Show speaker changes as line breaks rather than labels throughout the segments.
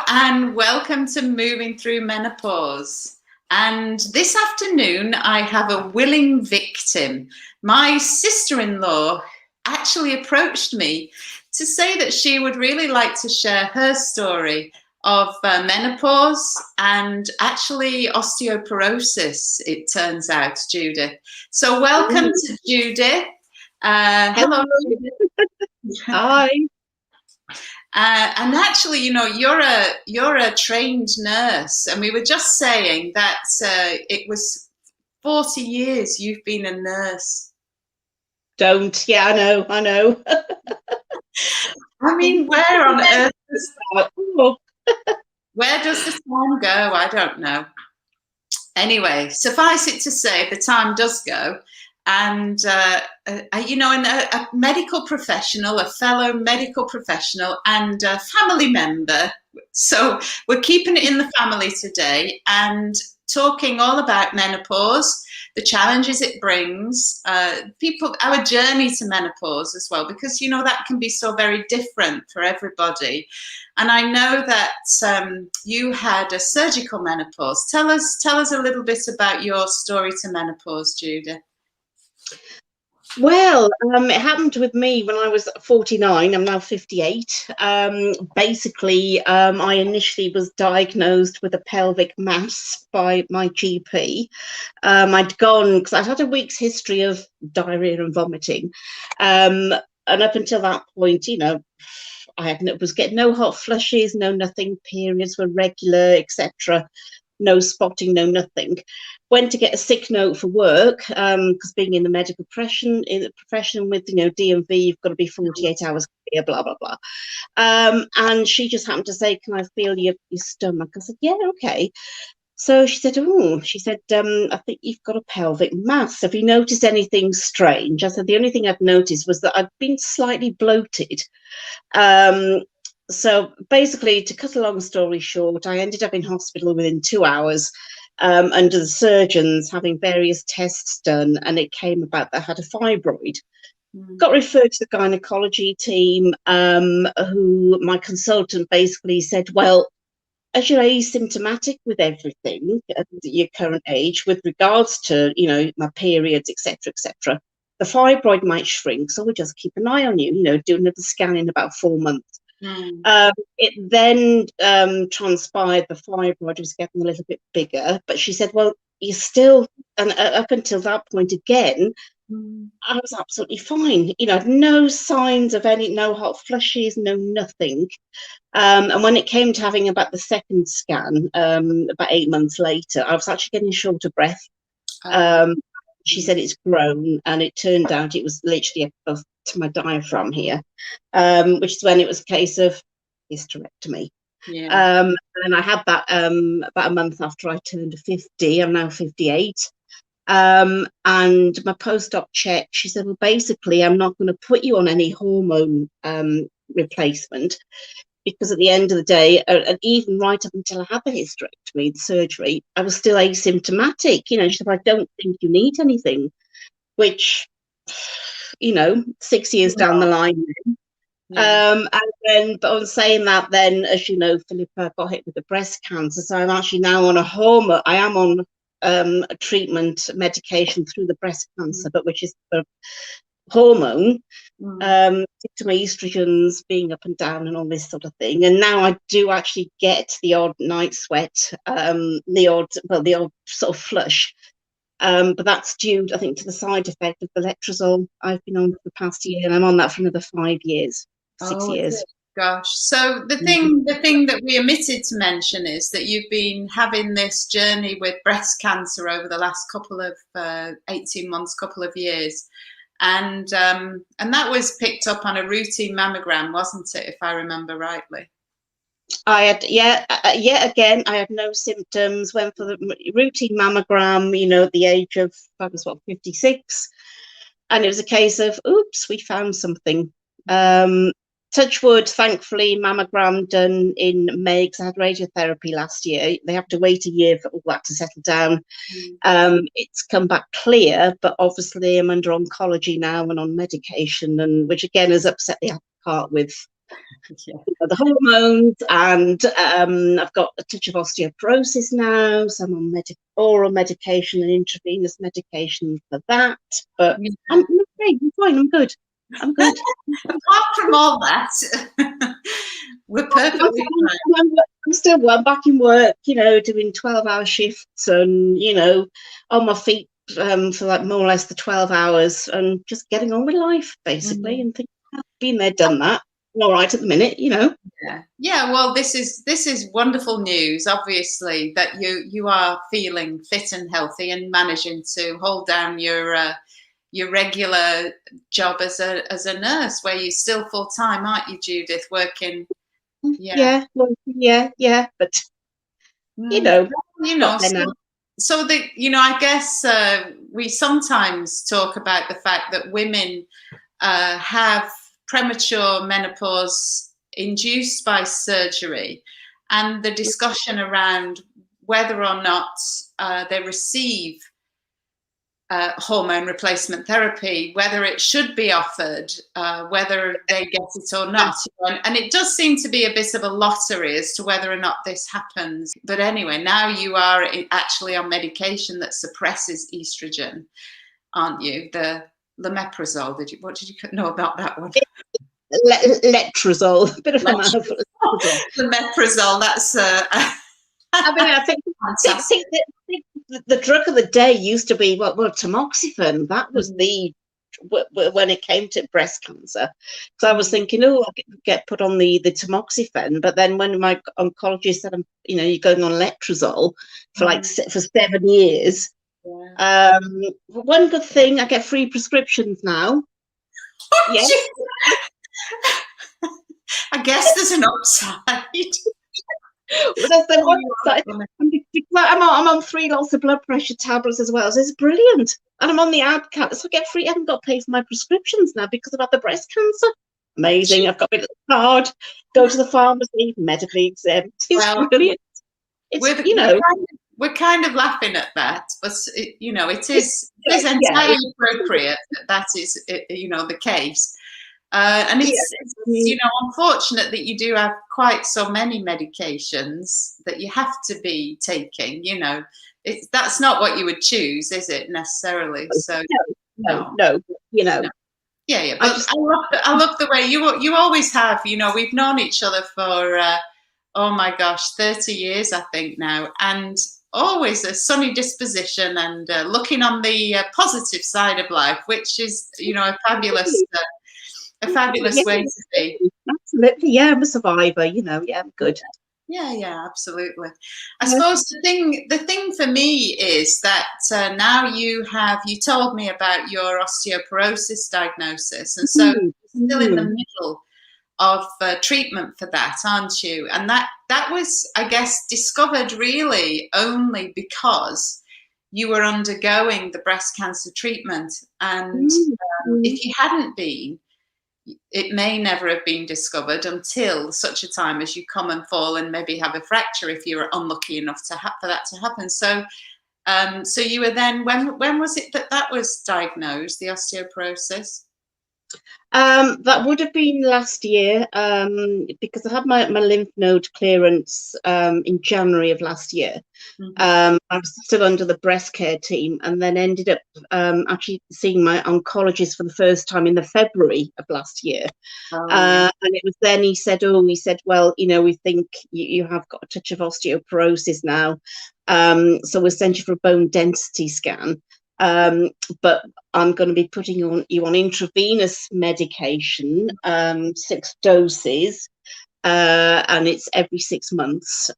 and welcome to Moving Through Menopause. And this afternoon, I have a willing victim. My sister-in-law actually approached me to say that she would really like to share her story of menopause and actually osteoporosis, it turns out, Judith. So welcome to Judith. Hello, Judith.
Hi.
And actually, you know, you're a trained nurse, and we were just saying that it was 40 years you've been a nurse.
Yeah, I know.
I mean, where on earth where does the time go? I don't know. Anyway, suffice it to say, the time does go. And, you know, a medical professional, a fellow medical professional and a family member. So we're keeping it in the family today and talking all about menopause, the challenges it brings, our journey to menopause as well, because, you know, that can be so very different for everybody. And I know that you had a surgical menopause. Tell us a little bit about your story to menopause, Judith.
Well, it happened with me when I was 49. I'm now 58. Basically, I initially was diagnosed with a pelvic mass by my GP. I'd gone, because I'd had a week's history of diarrhea and vomiting. And up until that point, you know, was getting no hot flushes, no nothing, periods were regular, etc. No spotting, no nothing. Went to get a sick note for work, because being in the medical profession with, you know, DMV, you've got to be 48 hours clear, blah, blah, blah. And she just happened to say, can I feel your stomach? I said, yeah, okay. So she said, I think you've got a pelvic mass. Have you noticed anything strange? I said, the only thing I've noticed was that I've been slightly bloated. So basically, to cut a long story short, I ended up in hospital within 2 hours under the surgeons having various tests done, and it came about that I had a fibroid. Got referred to the gynecology team, who my consultant basically said, well, as you're asymptomatic with everything at your current age with regards to, you know, my periods, etc., the fibroid might shrink, so we'll just keep an eye on you, you know, do another scan in about 4 months. It then transpired the fibroid was getting a little bit bigger, but she said, well, you're still, and up until that point again, I was absolutely fine. You know, no signs of no hot flushes, no nothing. And when it came to having about the second scan, about 8 months later, I was actually getting short of breath. She said it's grown, and it turned out it was literally above to my diaphragm here, which is when it was a case of hysterectomy. Yeah. And I had that about a month after I turned 50. I'm now 58. And my post-op check, she said, well, basically, I'm not going to put you on any hormone replacement, because at the end of the day, and even right up until I had the hysterectomy, the surgery, I was still asymptomatic. You know, she said, I don't think you need anything, which, you know, 6 years down the line. Yeah. And then, but on saying that, then, as you know, Philippa got hit with the breast cancer. So I'm actually now on I am on a treatment medication through the breast cancer, but which is for hormone, to my estrogens being up and down and all this sort of thing. And now I do actually get the odd night sweat, the odd sort of flush. But that's due, I think, to the side effect of the letrozole I've been on for the past year, and I'm on that for another 5 years, 6 years.
Gosh. So the thing that we omitted to mention is that you've been having this journey with breast cancer over the last couple of 18 months, couple of years. And that was picked up on a routine mammogram, wasn't it, if I remember rightly?
I had, again, I had no symptoms, went for the routine mammogram, you know, at the age of, I was 56, and it was a case of, oops, we found something. Touch wood, thankfully, mammogram done in May, because I had radiotherapy last year. They have to wait a year for all that to settle down. It's come back clear, but obviously I'm under oncology now and on medication, and which again has upset the apple cart with the hormones, and I've got a touch of osteoporosis now, so I'm on oral medication and intravenous medication for that. But I'm okay, I'm fine, I'm good.
Apart from all that, we're perfectly fine.
I'm back in work, doing 12-hour shifts and, on my feet for like more or less the 12 hours and just getting on with life, basically, and thinking, I've been there, done that. I'm all right at the minute,
Yeah, well, this is wonderful news, obviously, that you are feeling fit and healthy and managing to hold down your regular job as a nurse, where you're still full time, aren't you, Judith? Working.
Yeah, but
so I guess we sometimes talk about the fact that women have premature menopause induced by surgery, and the discussion around whether or not they receive hormone replacement therapy, whether it should be offered, whether they get it or not. And it does seem to be a bit of a lottery as to whether or not this happens. But anyway, now you are actually on medication that suppresses estrogen, aren't you? The Lameprazole. What did you know about that one?
Letrozole, a bit of a mouthful.
Lameprazole, that's
I think the drug of the day used to be tamoxifen. That was when it came to breast cancer. So I was thinking, I could get put on the tamoxifen, but then when my oncologist said, you're going on letrozole for for 7 years. Yeah. One good thing, I get free prescriptions now.
Yes. I guess there's an upside.
Well, that's the one side. I'm on 3 lots of blood pressure tablets as well, so it's brilliant. And I'm on the AdCat, so I get free. I haven't got to pay for my prescriptions now because I've had the breast cancer. Amazing. I've got my little card, go to the pharmacy, medically exempt. It's brilliant.
We're kind of laughing at that, but it is entirely appropriate that is the case. And it's unfortunate that you do have quite so many medications that you have to be taking. That's not what you would choose, is it, necessarily? So
no.
Yeah. But I love the way you always have. We've known each other for oh my gosh, 30 years, I think now, and always a sunny disposition and looking on the positive side of life, which is a fabulous. A fabulous way to be.
Absolutely, yeah. I'm a survivor, yeah, I'm good.
Yeah, absolutely. I suppose the thing for me is that now you told me about your osteoporosis diagnosis, and so you're still in the middle of treatment for that, aren't you? And that was, I guess, discovered really only because you were undergoing the breast cancer treatment, and if you hadn't been, it may never have been discovered until such a time as you come and fall and maybe have a fracture if you were unlucky enough for that to happen. So, so you were then, when was it that was diagnosed, the osteoporosis?
That would have been last year, because I had my lymph node clearance in January of last year. I was still under the breast care team, and then ended up actually seeing my oncologist for the first time in the February of last year. And it was then he said, well, we think you have got a touch of osteoporosis now, so we'll send you for a bone density scan. But I'm going to be putting you on intravenous medication, 6 doses, and it's every 6 months,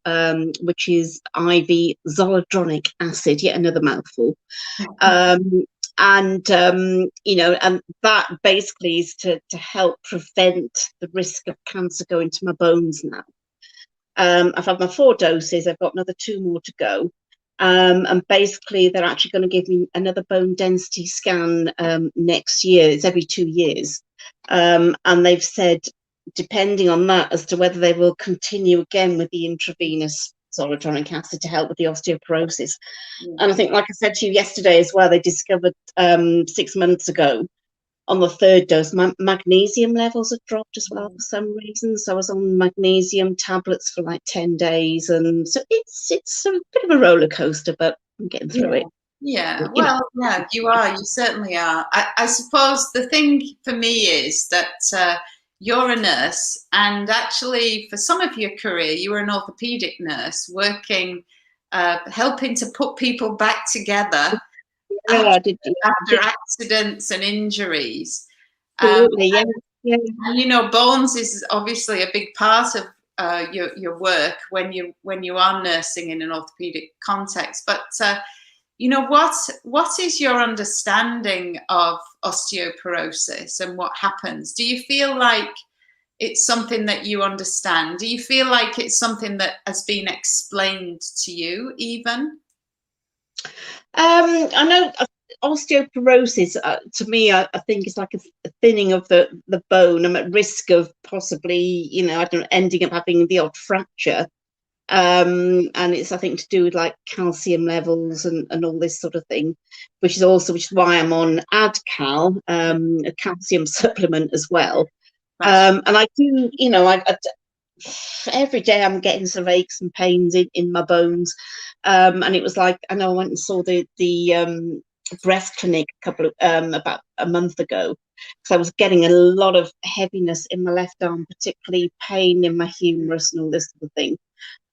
which is IV zoledronic acid, yet another mouthful. And that basically is to help prevent the risk of cancer going to my bones now. I've had my 4 doses, I've got another 2 more to go. And basically they're actually going to give me another bone density scan next year. It's every 2 years. And they've said, depending on that, as to whether they will continue again with the intravenous zoledronic acid to help with the osteoporosis. And I think, like I said to you yesterday as well, they discovered 6 months ago on the third dose, my magnesium levels had dropped as well for some reason. So I was on magnesium tablets for like 10 days. And so it's a bit of a roller coaster, but I'm getting through it.
Yeah, well, yeah, you are. You certainly are. I suppose the thing for me is that you're a nurse, and actually, for some of your career, you were an orthopedic nurse working, helping to put people back together after accidents and injuries.
Absolutely, yeah.
And, you know, bones is obviously a big part of your work when you are nursing in an orthopedic context, but you know, what is your understanding of osteoporosis and what happens? Do you feel like it's something that you understand? Do you feel like it's something that has been explained to you even?
I know osteoporosis, to me, I think it's like a thinning of the bone. I'm at risk of possibly, you know, I don't know, ending up having the odd fracture. And it's, I think, to do with like calcium levels and all this sort of thing, which is why I'm on AdCal, a calcium supplement as well. And I do, you know, I every day I'm getting some aches and pains in my bones. And it was like, I know I went and saw the breast clinic about a month ago, because I was getting a lot of heaviness in my left arm, particularly pain in my humerus and all this sort of thing.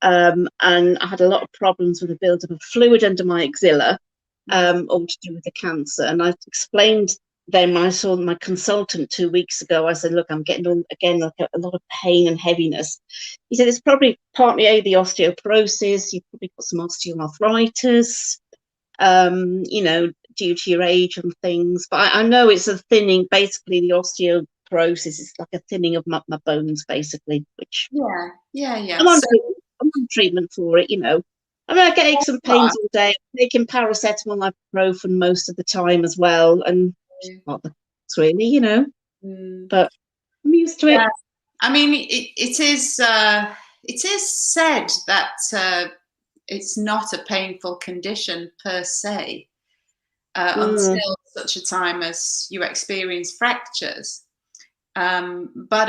And I had a lot of problems with the buildup of fluid under my axilla, all to do with the cancer. And I explained then, when I saw my consultant 2 weeks ago, I said, look, I'm getting like a lot of pain and heaviness. He said, it's probably partly the osteoporosis. You've probably got some osteoarthritis, you know, due to your age and things. But I know it's a thinning, basically the osteoporosis is like a thinning of my bones, basically, which
yeah.
I'm on treatment for it, you know. I mean, I get aches and pains all day. I'm taking paracetamol, ibuprofen most of the time as well, and not the really, you know. But I'm used to it.
I mean, it is said that it's not a painful condition per se until such a time as you experience fractures. But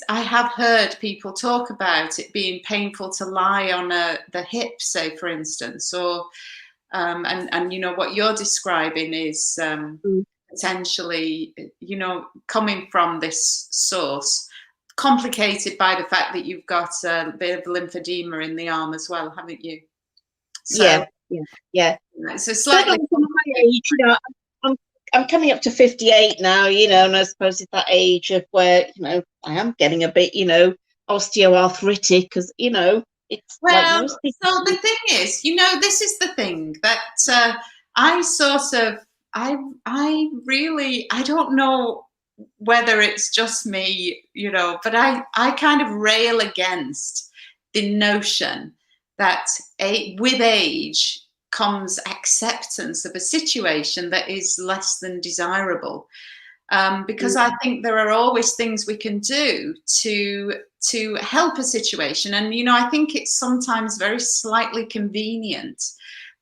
I have heard people talk about it being painful to lie on the hip, say, for instance, or and you know what you're describing is potentially, you know, coming from this source, complicated by the fact that you've got a bit of lymphedema in the arm as well, haven't you?
So, yeah.
So slightly.
My age, you know, I'm coming up to 58 now, you know, and I suppose it's that age of where, you know, I am getting a bit, you know, osteoarthritic, because, you know, it's like most people.
So the thing is, you know, this is the thing that I don't know whether it's just me, you know, but I kind of rail against the notion that with age comes acceptance of a situation that is less than desirable. Because I think there are always things we can do to help a situation. And, you know, I think it's sometimes very slightly convenient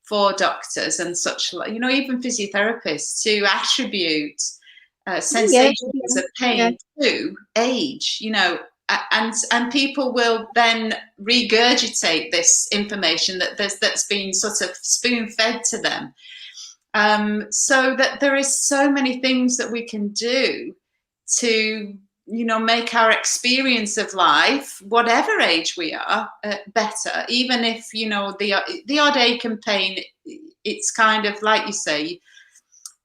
for doctors and such, you know, even physiotherapists, to attribute sensations of pain to age, you know, and people will then regurgitate this information that's been sort of spoon-fed to them. So that there is so many things that we can do to, you know, make our experience of life, whatever age we are, better. Even if, you know, the odd ache and pain, it's kind of like you say.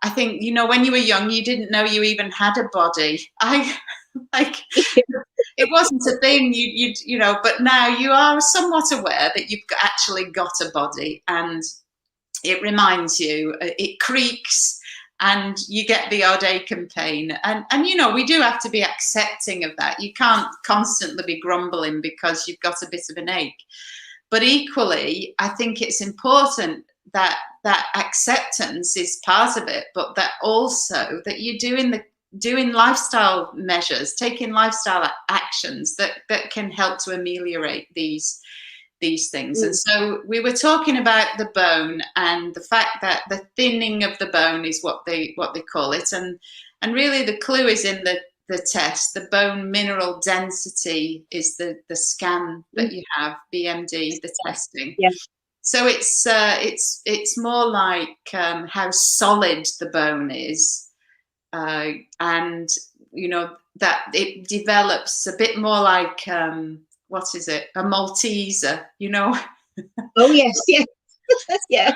I think, you know, when you were young, you didn't know you even had a body. It wasn't a thing. You know, but now you are somewhat aware that you've actually got a body, and it reminds you, it creaks, and you get the odd ache and pain. And you know, we do have to be accepting of that. You can't constantly be grumbling because you've got a bit of an ache. But equally, I think it's important that acceptance is part of it, but that also that you're doing lifestyle measures, taking lifestyle actions that can help to ameliorate these these things. And so we were talking about the bone and the fact that the thinning of the bone is what they call it, and really the clue is in the test. The bone mineral density is the scan that you have, BMD, the testing.
Yeah.
So it's more like how solid the bone is, and you know that it develops a bit more like what is it? A Malteser, you know?
Oh yes, yeah, yeah.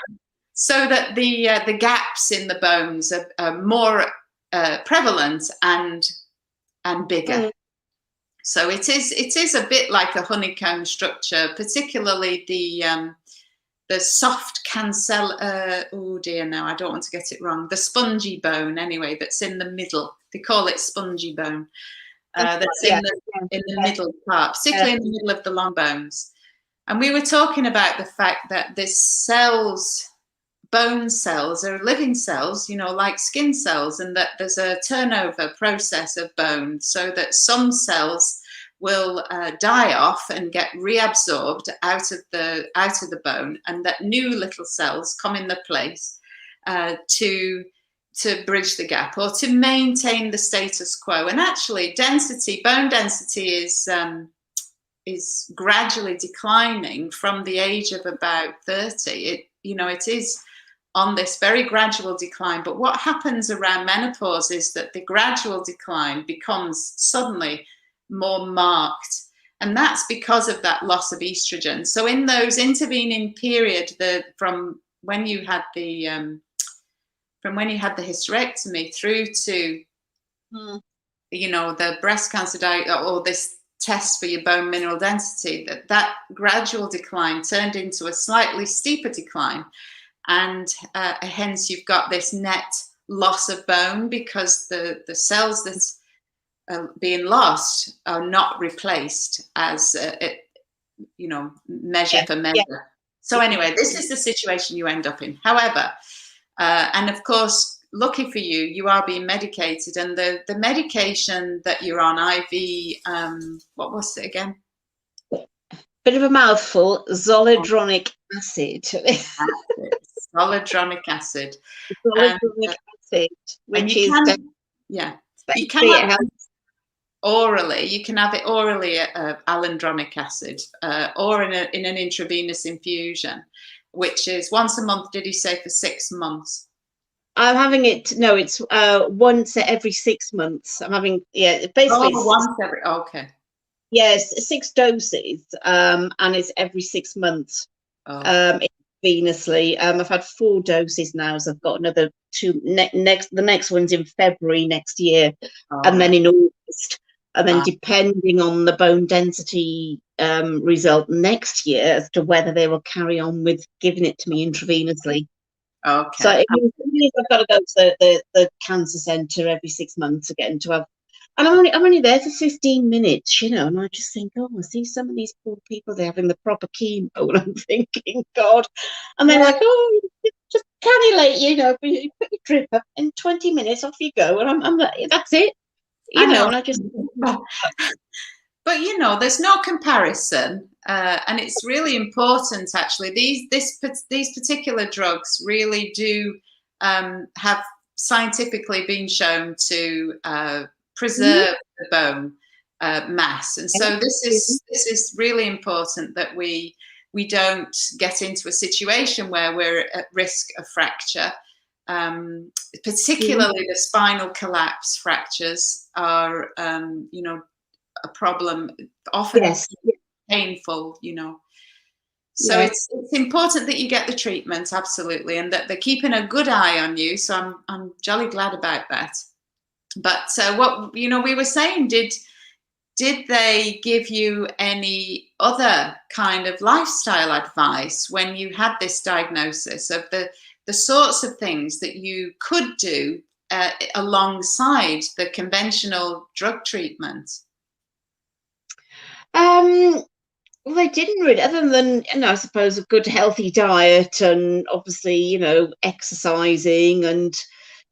So that the gaps in the bones are more prevalent and bigger. So it is a bit like a honeycomb structure, particularly the soft cancel. Oh dear, no, I don't want to get it wrong. The spongy bone, anyway, that's in the middle. They call it spongy bone. That's in the middle part, particularly in the middle of the long bones. And we were talking about the fact that this cells, bone cells, are living cells, you know, like skin cells, and that there's a turnover process of bone, so that some cells will die off and get reabsorbed out of the bone, and that new little cells come in the place to bridge the gap or to maintain the status quo. And actually, bone density is gradually declining from the age of about 30. It is on this very gradual decline. But what happens around menopause is that the gradual decline becomes suddenly more marked, and that's because of that loss of estrogen. So in those intervening period, from when you had the hysterectomy through to the breast cancer or this test for your bone mineral density, that gradual decline turned into a slightly steeper decline, and hence you've got this net loss of bone because the cells that being lost are not replaced as measure for measure. Yeah. So anyway, this is the situation you end up in. However, and of course, lucky for you, you are being medicated, and the medication that you're on, IV, what was it again?
Bit of a mouthful. Zoledronic acid.
Zoledronic acid.
Zoledronic acid, which is
you can have orally. You can have it orally, alendronic acid, or in an intravenous infusion, which is once a month. Did you say for 6 months?
I'm having it. No, it's once every 6 months. I'm having basically
once every. Okay.
Yes, 6 doses, and it's every 6 months. Intravenously. I've had 4 doses now, so I've got another 2 next. The next one's in February next year, and then in August. And then depending on the bone density result next year as to whether they will carry on with giving it to me intravenously.
Okay.
So it means I've got to go to the cancer centre every 6 months again to have, and I'm only there for 15 minutes, and I just think, I see some of these poor people, they're having the proper chemo, and I'm thinking, God, and they're like, just cannulate, you put your drip up in 20 minutes, off you go, and I'm like, that's it. And I just.
But there's no comparison, and it's really important. Actually, these particular drugs really do have scientifically been shown to preserve the bone mass, and so this is really important that we don't get into a situation where we're at risk of fracture. Particularly the spinal collapse fractures are, a problem, often painful, So it's important that you get the treatment, absolutely, and that they're keeping a good eye on you. So I'm jolly glad about that. But what we were saying, did they give you any other kind of lifestyle advice when you had this diagnosis of the sorts of things that you could do alongside the conventional drug treatment?
Well, they didn't really, other than, I suppose a good healthy diet and obviously, exercising and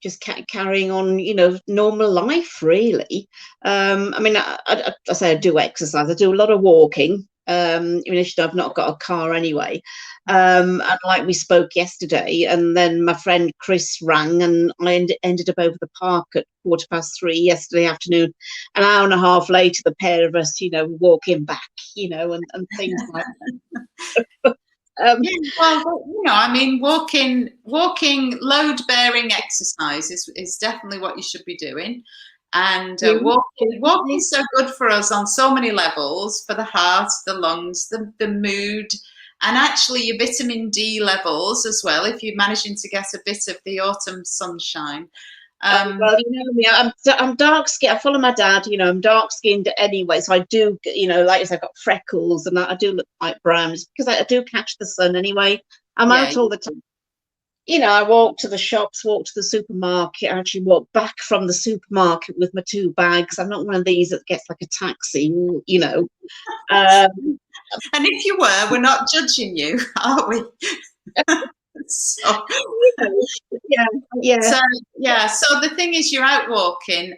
just carrying on, normal life, really. I mean, I say I do exercise. I do a lot of walking. I've not got a car anyway. And like we spoke yesterday, and then my friend Chris rang, and I ended up over the park at 3:15 yesterday afternoon. An hour and a half later, the pair of us, walking back, and things like that.
Well, I mean, walking, load-bearing exercise is definitely what you should be doing. And walking is so good for us on so many levels, for the heart, the lungs, the mood, and actually your vitamin D levels as well, if you're managing to get a bit of the autumn sunshine.
Well, me, I'm dark skinned. I follow my dad, I'm dark skinned anyway. So I do, like I said, I've got freckles, and I do look like brown because I do catch the sun anyway. I'm out all the time. I walk to the shops, walk to the supermarket. I actually walk back from the supermarket with my 2 bags. I'm not one of these that gets like a taxi,
And if you were, we're not judging you, are we? So, so the thing is, you're out walking,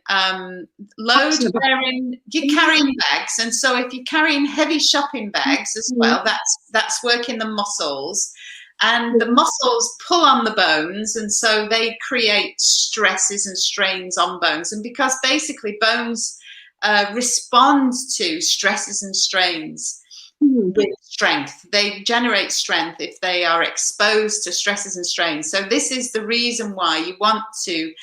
load bearing, you're carrying bags, and so if you're carrying heavy shopping bags as well, that's working the muscles, and the muscles pull on the bones, and so they create stresses and strains on bones, and because basically bones respond to stresses and strains with strength. They generate strength if they are exposed to stresses and strains. So this is the reason why you want to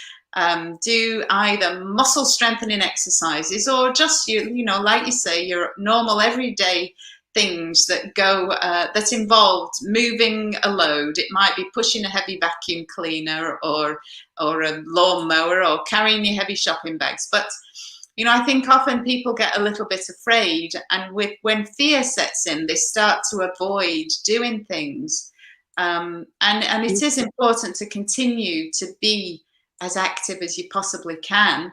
do either muscle strengthening exercises, or just like you say, your normal everyday things that go that involved moving a load. It might be pushing a heavy vacuum cleaner, or a lawnmower, or carrying your heavy shopping bags. But I think often people get a little bit afraid, and when fear sets in, they start to avoid doing things. And it is important to continue to be as active as you possibly can,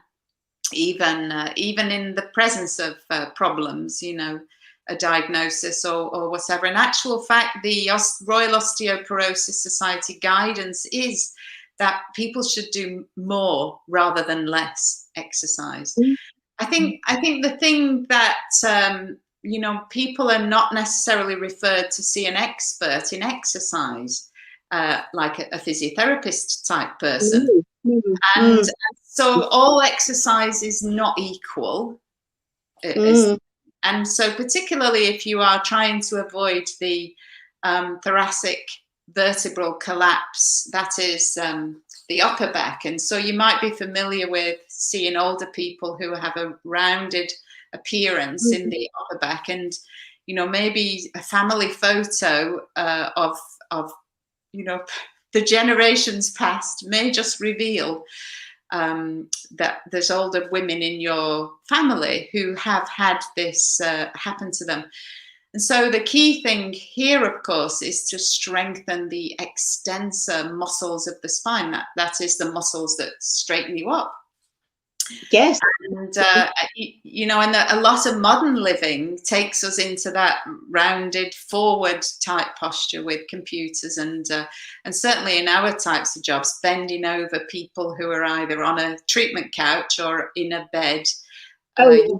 even in the presence of problems, a diagnosis or whatever. In actual fact, the Royal Osteoporosis Society guidance is that people should do more rather than less exercise. I think the thing that people are not necessarily referred to see an expert in exercise, like a physiotherapist type person, and so all exercise is not equal. And so particularly if you are trying to avoid the thoracic vertebral collapse, that is the upper back. And so you might be familiar with seeing older people who have a rounded appearance in the upper back, and maybe a family photo of the generations past may just reveal that there's older women in your family who have had this happen to them. And so the key thing here, of course, is to strengthen the extensor muscles of the spine. That is the muscles that straighten you up.
Yes.
And, and a lot of modern living takes us into that rounded forward type posture with computers, and certainly in our types of jobs, bending over people who are either on a treatment couch or in a bed.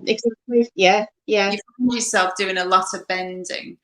Exactly. Yeah.
You find yourself doing a lot of bending.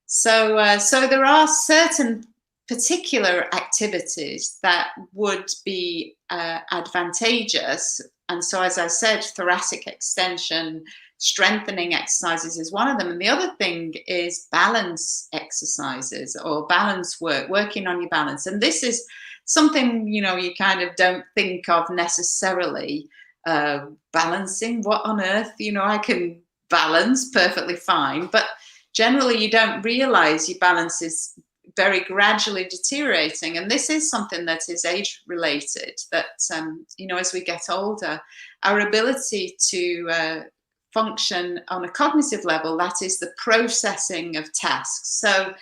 So there are certain particular activities that would be advantageous. And so, as I said, thoracic extension, strengthening exercises is one of them. And the other thing is balance exercises or balance work, working on your balance. And this is something, you kind of don't think of necessarily. Balancing, what on earth? I can balance perfectly fine, but generally you don't realize your balance is very gradually deteriorating. And this is something that is age related, that as we get older, our ability to function on a cognitive level, that is the processing of tasks. So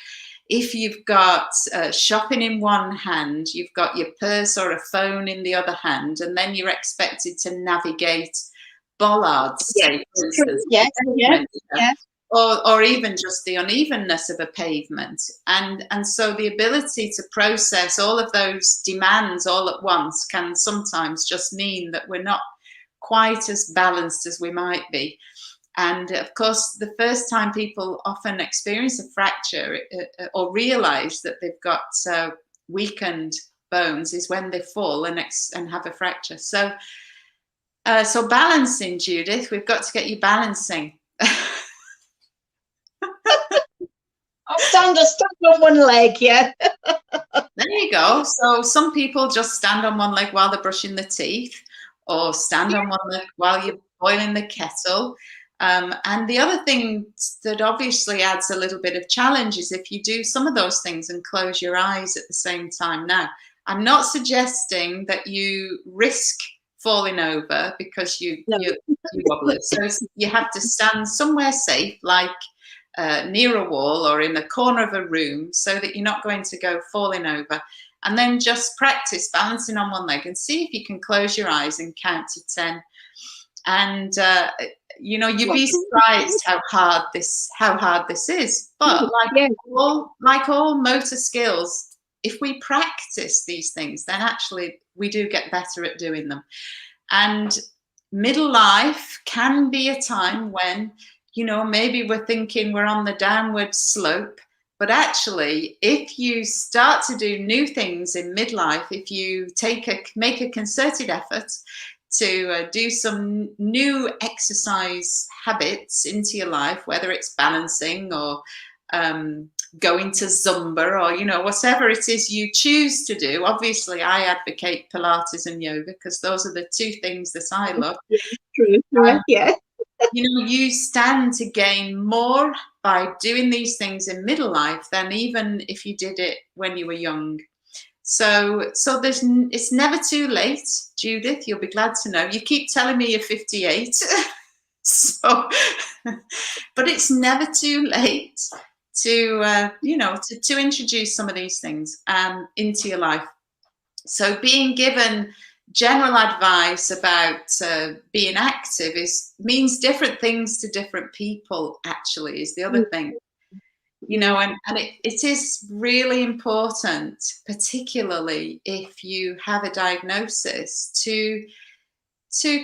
if you've got shopping in one hand, you've got your purse or a phone in the other hand, and then you're expected to navigate bollards, or even just the unevenness of a pavement. And so the ability to process all of those demands all at once can sometimes just mean that we're not quite as balanced as we might be. And of course, the first time people often experience a fracture or realize that they've got weakened bones is when they fall and have a fracture. So, so balancing, Judith, we've got to get you balancing.
I'll stand on one leg, yeah.
There you go. So some people just stand on one leg while they're brushing the teeth, or stand on one leg while you're boiling the kettle. And the other thing that obviously adds a little bit of challenge is if you do some of those things and close your eyes at the same time. Now, I'm not suggesting that you risk falling over because you wobble it. So you have to stand somewhere safe, like near a wall or in the corner of a room, so that you're not going to go falling over. And then just practice balancing on one leg and see if you can close your eyes and count to 10. And you know, you'd be surprised how hard this is. But like all motor skills, if we practice these things, then actually we do get better at doing them. And middle life can be a time when, you know, maybe we're thinking we're on the downward slope, but actually, if you start to do new things in midlife, if you make a concerted effort to do some new exercise habits into your life, whether it's balancing or going to Zumba or, you know, whatever it is you choose to do. Obviously, I advocate Pilates and yoga because those are the two things that I love.
True. Yeah.
You know, you stand to gain more by doing these things in middle life than even if you did it when you were young. So it's never too late, Judith. You'll be glad to know. You keep telling me you're 58, so but it's never too late to you know, to introduce some of these things into your life. So being given general advice about being active means different things to different people, actually, is the other thing. You know, and it is really important, particularly if you have a diagnosis, to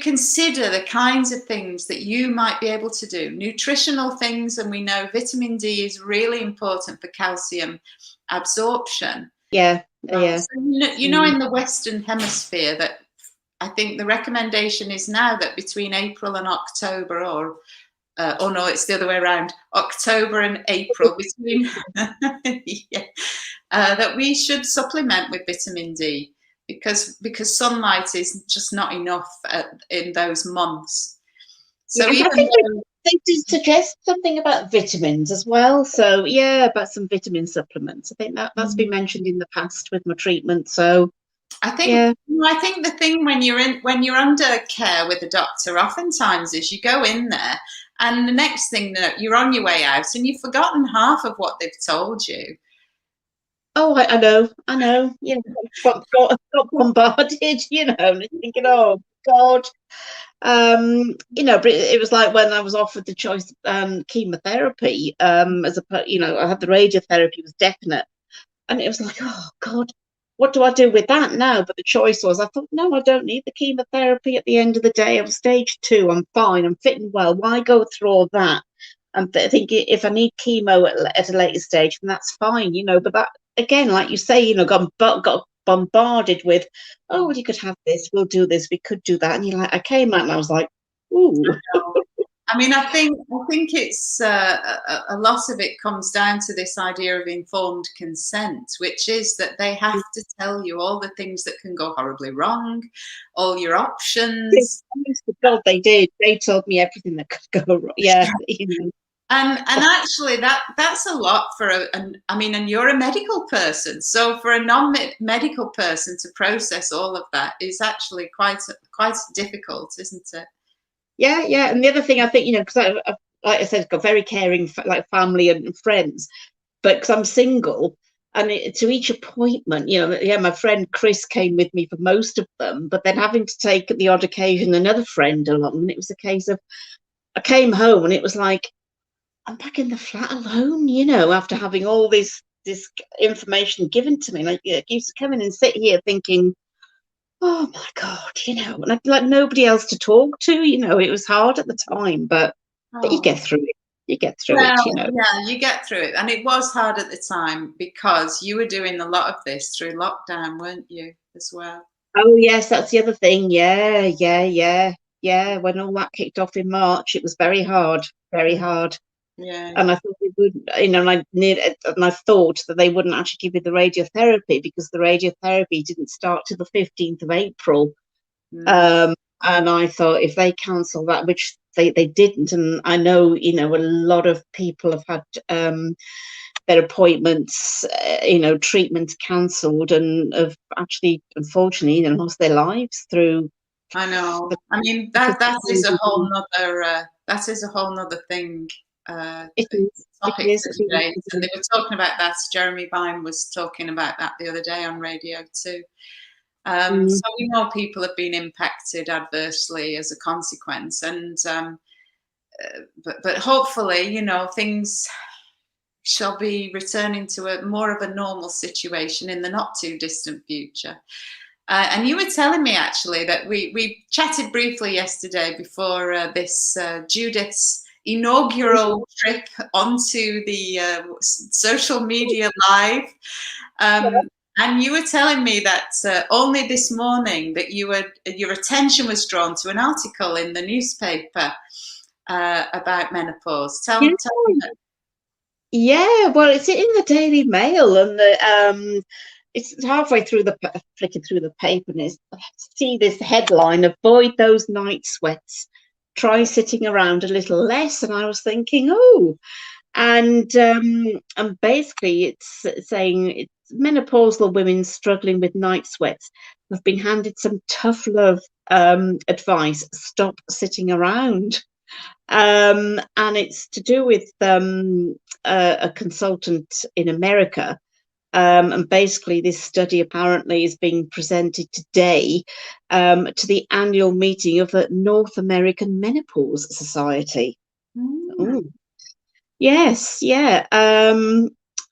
consider the kinds of things that you might be able to do. Nutritional things, and we know vitamin D is really important for calcium absorption.
Yeah.
So, you know, in the Western Hemisphere, that I think the recommendation is now that between April and October, or oh no, it's the other way around, October and April, between that we should supplement with vitamin D because sunlight is just not enough in those months. So
I think they did suggest something about vitamins as well. So yeah, about some vitamin supplements. I think that's been mentioned in the past with my treatment. So
I think I think the thing when you're under care with a doctor, oftentimes is you go in there and the next thing that you're on your way out and you've forgotten half of what they've told you.
Oh, I know. You know, got bombarded. You know, and thinking, oh God. You know, but it was like when I was offered the choice chemotherapy. As a, you know, I had the radiotherapy was definite, and it was like, oh God, what do I do with that now? But the choice was, I thought, no, I don't need the chemotherapy. At the end of the day, I'm stage 2. I'm fine. I'm fitting well. Why go through all that? And I think if I need chemo at a later stage, then that's fine, you know. But that, again, like you say, you know, got bombarded with, oh, well, you could have this, we'll do this, we could do that. And you're like, I came out and I was like, ooh.
I mean, I think it's a lot of it comes down to this idea of informed consent, which is that they have to tell you all the things that can go horribly wrong, all your options.
God, they did. They told me everything that could go wrong. Yeah, you know.
And actually, that's a lot for I mean, and you're a medical person, so for a non-medical person to process all of that is actually quite difficult, isn't it?
Yeah. And the other thing I think, you know, because I like I said, I've got very caring like family and friends, but because I'm single, and to each appointment, you know, yeah, my friend Chris came with me for most of them, but then having to take at the odd occasion another friend along, and it was a case of I came home and it was like, I'm back in the flat alone, you know, after having all this information given to me. Like, I used to come in and sit here thinking, oh my God, you know, and I'd like nobody else to talk to, you know. It was hard at the time, but But you
Oh.
get through it. You get through
Well,
it, you know.
yeah, you get through it. And it was hard at the time because you were doing a lot of this through lockdown, weren't you, as well?
Oh yes, that's the other thing. Yeah. When all that kicked off in March, it was very hard, very hard.
Yeah.
And I thought they would, and I thought that they wouldn't actually give me the radiotherapy because the radiotherapy didn't start till the 15th of April.
Mm.
And I thought if they cancel that, which they didn't, and I know, a lot of people have had their appointments, treatments cancelled and have actually, unfortunately, lost their lives through.
I know. I mean, that is a whole nother thing.
It is. It
Topic
is.
for
It is.
debate, and they were talking about that. Jeremy Vine was talking about that the other day on radio too. So we know people have been impacted adversely as a consequence, and but hopefully, things shall be returning to a more of a normal situation in the not too distant future. And you were telling me actually that we chatted briefly yesterday before this Judith's inaugural trip onto the social media live. And you were telling me that only this morning that your attention was drawn to an article in the newspaper about menopause. Tell me.
Yeah, well, it's in the Daily Mail, and it's halfway through flicking through the paper, and see this headline: "Avoid those night sweats. Try sitting around a little less." And I was thinking, oh, and basically it's saying it's menopausal women struggling with night sweats have been handed some tough love advice: stop sitting around. And it's to do with a consultant in America. And basically, this study apparently is being presented today to the annual meeting of the North American Menopause Society. Oh, yes, yeah.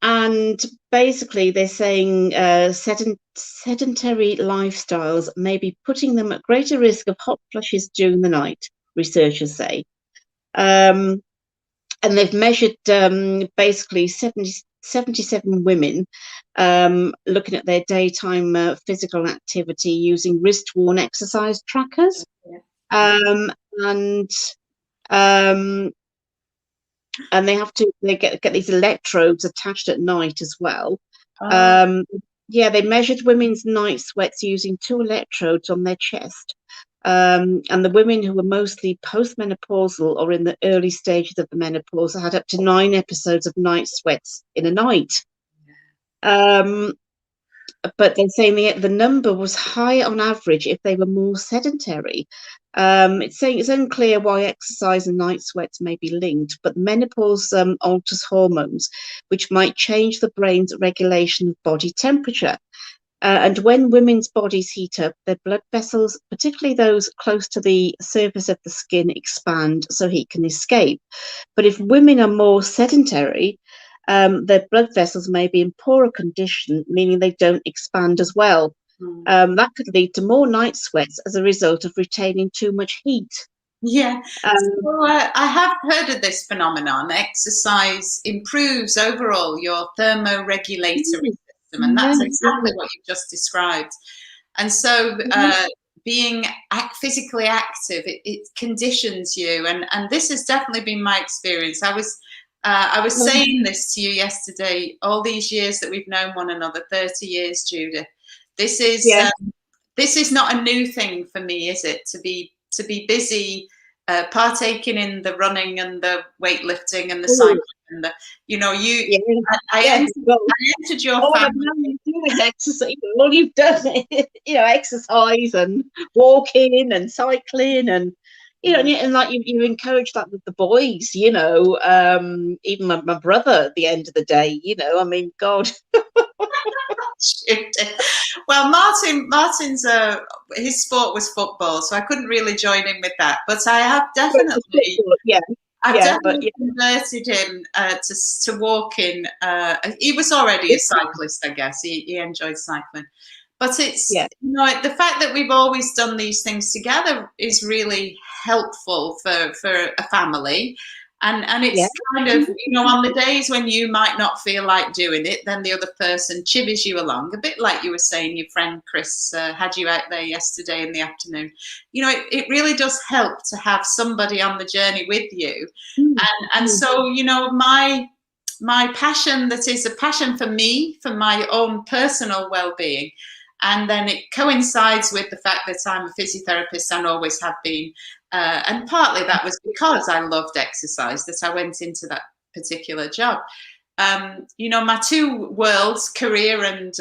And basically, they're saying sedentary lifestyles may be putting them at greater risk of hot flushes during the night, researchers say. And they've measured basically 77 women looking at their daytime physical activity using wrist-worn exercise trackers. And they get these electrodes attached at night as well. Yeah, they measured women's night sweats using 2 electrodes on their chest. And the women who were mostly postmenopausal or in the early stages of the menopause had up to 9 episodes of night sweats in a night. But they're saying the number was high on average if they were more sedentary. It's saying it's unclear why exercise and night sweats may be linked, but menopause alters hormones, which might change the brain's regulation of body temperature. And when women's bodies heat up, their blood vessels, particularly those close to the surface of the skin, expand so heat can escape. But if women are more sedentary, their blood vessels may be in poorer condition, meaning they don't expand as well. That could lead to more night sweats as a result of retaining too much heat.
Yeah, so, I have heard of this phenomenon. Exercise improves overall your thermoregulatory system, and that's exactly what you just described. And so being physically active, it conditions you, and this has definitely been my experience. I was saying this to you yesterday, all these years that we've known one another, 30 years, Judith. This is not a new thing for me, is it? To be busy, partaking in the running and the weightlifting and the cycling and the, I entered your family.
Exercise. All you've done is, exercise and walking and cycling and, and like you encourage that with the boys, even my brother at the end of the day, I mean, God.
Well, Martin's his sport was football, so I couldn't really join in with that. But I have definitely, converted him to walking. He was already a cyclist, I guess. He enjoyed cycling, but it's the fact that we've always done these things together is really helpful for a family. And it's kind of, you know, on the days when you might not feel like doing it, then the other person chivies you along, a bit like you were saying your friend Chris had you out there yesterday in the afternoon. You know, it really does help to have somebody on the journey with you. And so, you know, my passion, that is a passion for me, for my own personal well-being, and then it coincides with the fact that I'm a physiotherapist and always have been. And partly that was because I loved exercise that I went into that particular job. You know, my two worlds, career and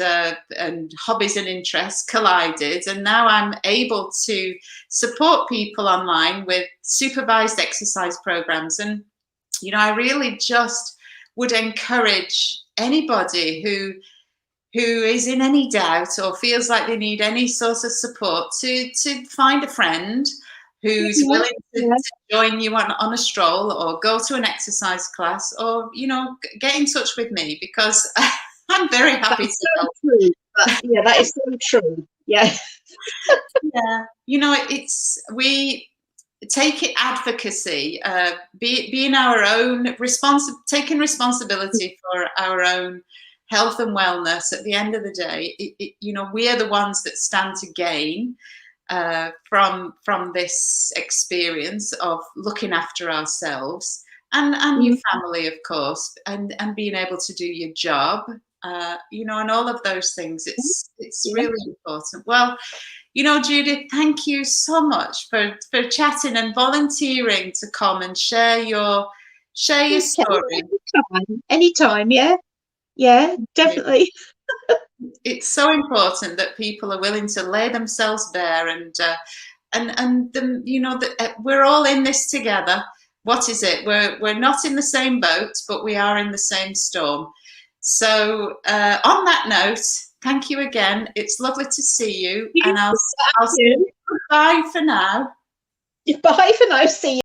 hobbies and interests, collided, and now I'm able to support people online with supervised exercise programs. And, you know, I really just would encourage anybody who is in any doubt or feels like they need any sort of support to find a friend who's willing to join you on a stroll, or go to an exercise class, or, you know, get in touch with me, because I'm very happy to help.
True. Yeah, that is so true. Yeah.
Yeah. You know, we take it advocacy, being our own taking responsibility for our own health and wellness. At the end of the day, you know, we are the ones that stand to gain from this experience of looking after ourselves and your family, of course, and being able to do your job, you know, and all of those things. It's really important. Well, you know, Judith, thank you so much for chatting and volunteering to come and share your story.
Anytime, yeah, definitely.
It's so important that people are willing to lay themselves bare, and you know, that we're all in this together. What is it? We're not in the same boat, but we are in the same storm. So on that note, thank you again. It's lovely to see you, and I'll see you. Goodbye for now.
Bye for now. See you.